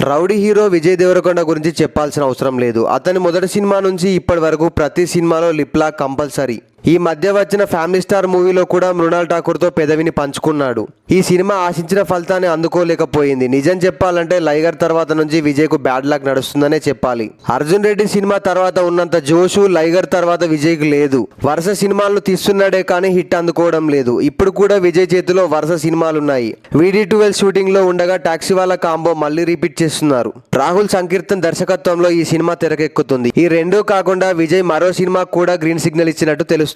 Rowdy hero Vijay Devarakonda గురించి చెప్పాల్సిన అవసరం లేదు. అతని మొదటి సినిమా నుంచి ఇప్పటి వరకు ప్రతి సినిమాలో లిప్ లాక్ కంపల్సరీ. ఈ మధ్య వచ్చిన ఫ్యామిలీ స్టార్ మూవీలో కూడా మృణాల్ ఠాకూర్తో పెదవిని పంచుకున్నాడు. ఈ సినిమా ఆశించిన ఫలితాన్ని అందుకోలేకపోయింది. నిజం చెప్పాలంటే లైగర్ తర్వాత నుంచి విజయ్కు బ్యాడ్ లక్ నడుస్తుందనే చెప్పాలి. అర్జున్ రెడ్డి సినిమా తర్వాత ఉన్నంత జోషు లైగర్ తర్వాత విజయ్కి లేదు. వరుస సినిమాలను తీస్తున్నాడే కానీ హిట్ అందుకోవడం లేదు. ఇప్పుడు కూడా విజయ్ చేతిలో వరుస సినిమాలున్నాయి. VD12 షూటింగ్ లో ఉండగా టాక్సీ వాళ్ళ కాంబో మళ్ళీ రిపీట్ చేస్తున్నారు. రాహుల్ సంకీర్తన్ దర్శకత్వంలో ఈ సినిమా తెరకెక్కుతుంది. ఈ రెండూ కాకుండా విజయ్ మరో సినిమా కూడా గ్రీన్ సిగ్నల్ ఇచ్చినట్టు తెలుస్తుంది.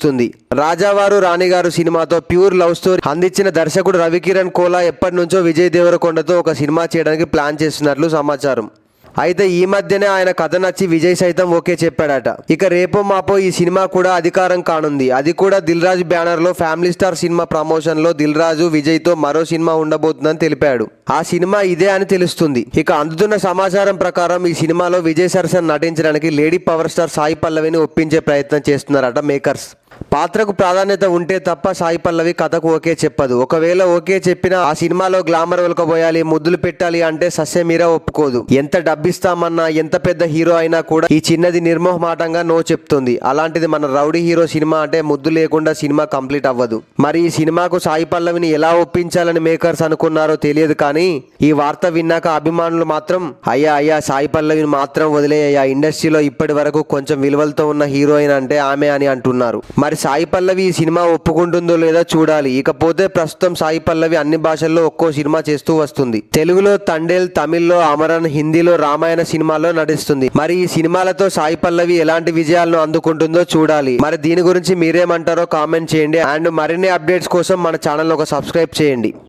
రాజావారు రాణిగారు సినిమాతో ప్యూర్ లవ్ స్టోరీ అందించిన దర్శకుడు రవికిరణ్ కోలా ఎప్పటి నుంచో విజయ్ దేవరకొండతో ఒక సినిమా చేయడానికి ప్లాన్ చేస్తున్నట్లు సమాచారం. అయితే ఈ మధ్యనే ఆయన కథ నచ్చి విజయ్ సైతం ఓకే చెప్పాడట. ఇక రేపో మాపో ఈ సినిమా కూడా అధికారం కానుంది. అది కూడా దిల్ రాజు బ్యానర్ లో ఫ్యామిలీ స్టార్ సినిమా ప్రమోషన్ లో దిల్ రాజు విజయ్ తో మరో సినిమా ఉండబోతుందని తెలిపాడు. ఆ సినిమా ఇదే అని తెలుస్తుంది. ఇక అందుతున్న సమాచారం ప్రకారం ఈ సినిమాలో విజయ్ సరసన్ నటించడానికి లేడీ పవర్ స్టార్ సాయి పల్లవిని ఒప్పించే ప్రయత్నం చేస్తున్నారట మేకర్స్. పాత్రకు ప్రాధాన్యత ఉంటే తప్ప సాయి పల్లవి కథకు ఓకే చెప్పదు. ఒకవేళ ఓకే చెప్పినా ఆ సినిమాలో గ్లామర్ ఒలకబోయాలి, ముద్దులు పెట్టాలి అంటే సస్యమీరా ఒప్పుకోదు. ఎంత డబ్బిస్తామన్నా ఎంత పెద్ద హీరో అయినా కూడా ఈ చిన్నది నిర్మోహమాటంగా నో చెప్తుంది. అలాంటిది మన రౌడీ హీరో సినిమా అంటే ముద్దు లేకుండా సినిమా కంప్లీట్ అవ్వదు. మరి ఈ సినిమాకు సాయి పల్లవిని ఎలా ఒప్పించాలని మేకర్స్ అనుకున్నారో తెలియదు కానీ ఈ వార్త విన్నాక అభిమానులు మాత్రం అయ్యా సాయి పల్లవిని మాత్రం వదిలేయ్యా, ఇండస్ట్రీలో ఇప్పటి వరకు కొంచెం విలువలతో ఉన్న హీరోయిన్ అంటే ఆమె అని అంటున్నారు. మరి సాయి పల్లవి ఈ సినిమా ఒప్పుకుంటుందో లేదో చూడాలి. ఇకపోతే ప్రస్తుతం సాయి పల్లవి అన్ని భాషల్లో ఒక్కో సినిమా చేస్తూ వస్తుంది. తెలుగులో తండేల్, తమిళ్లో అమరన్, హిందీలో రామాయణ సినిమాలో నటిస్తుంది. మరి ఈ సినిమాలతో సాయి పల్లవి ఎలాంటి విజయాలను అందుకుంటుందో చూడాలి. మరి దీని గురించి మీరేమంటారో కామెంట్ చేయండి. అండ్ మరిన్ని అప్డేట్స్ కోసం మన ఛానల్ ఒక సబ్స్క్రైబ్ చేయండి.